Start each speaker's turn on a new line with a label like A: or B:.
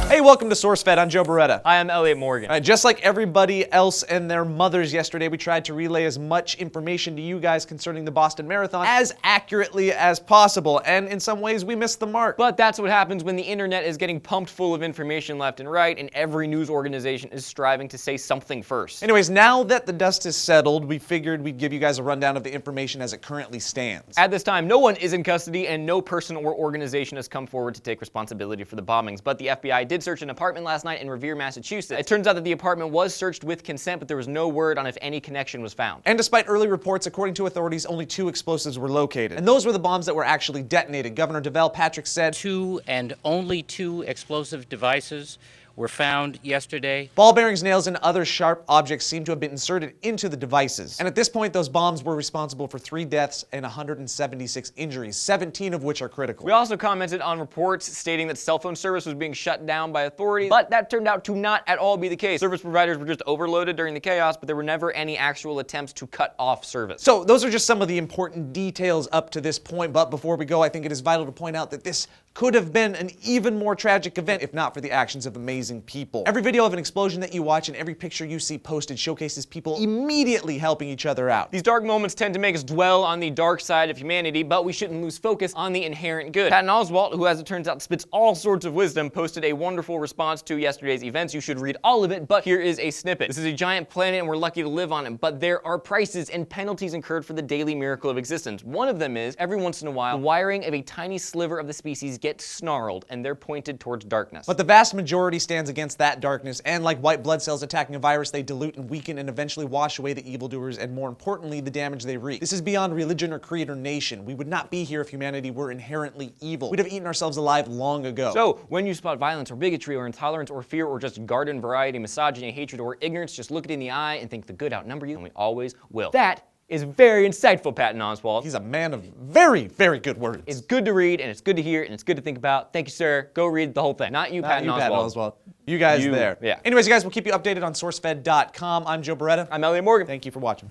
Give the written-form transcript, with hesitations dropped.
A: Hey, welcome to SourceFed. I'm Joe Beretta.
B: Hi, I'm Elliot Morgan.
A: Just like everybody else and their mothers yesterday, we tried to relay as much information to you guys concerning the Boston Marathon as accurately as possible, and in some ways we missed the mark.
B: But that's what happens when the internet is getting pumped full of information left and right, and every news organization is striving to say something first.
A: Anyways, now that the dust is settled, we figured we'd give you guys a rundown of the information as it currently stands.
B: At this time, no one is in custody, and no person or organization has come forward to take responsibility for the bombings, but the FBI did search an apartment last night in Revere, Massachusetts. It turns out that the apartment was searched with consent, but there was no word on if any connection was found.
A: And despite early reports, according to authorities, only 2 explosives were located. And those were the bombs that were actually detonated. Governor Deval Patrick said,
C: 2 and only 2 explosive devices were found yesterday.
A: Ball bearings, nails, and other sharp objects seem to have been inserted into the devices. And at this point, those bombs were responsible for 3 deaths and 176 injuries, 17 of which are critical.
B: We also commented on reports stating that cell phone service was being shut down by authorities, but that turned out to not at all be the case. Service providers were just overloaded during the chaos, but there were never any actual attempts to cut off service.
A: So those are just some of the important details up to this point, but before we go, I think it is vital to point out that this could have been an even more tragic event if not for the actions of amazing people. Every video of an explosion that you watch and every picture you see posted showcases people immediately helping each other out.
B: These dark moments tend to make us dwell on the dark side of humanity, but we shouldn't lose focus on the inherent good. Patton Oswalt, who as it turns out spits all sorts of wisdom, posted a wonderful response to yesterday's events. You should read all of it, but here is a snippet. This is a giant planet and we're lucky to live on it, but there are prices and penalties incurred for the daily miracle of existence. One of them is, every once in a while, the wiring of a tiny sliver of the species gets snarled and they're pointed towards darkness.
A: But the vast majority stands against that darkness, and like white blood cells attacking a virus, they dilute and weaken and eventually wash away the evildoers and, more importantly, the damage they wreak. This is beyond religion or creed or nation. We would not be here if humanity were inherently evil. We'd have eaten ourselves alive long ago.
B: So, when you spot violence or bigotry or intolerance or fear or just garden variety misogyny, hatred, or ignorance, just look it in the eye and think the good outnumber you, and we always will. That is very insightful, Patton Oswalt.
A: He's a man of very, very good words.
B: It's good to read, and it's good to hear, and it's good to think about. Thank you, sir. Go read the whole thing. Not you, Patton Oswalt.
A: You guys there.
B: Yeah.
A: Anyways, you guys, we'll keep you updated on SourceFed.com. I'm Joe Beretta.
B: I'm Elliot Morgan.
A: Thank you for watching.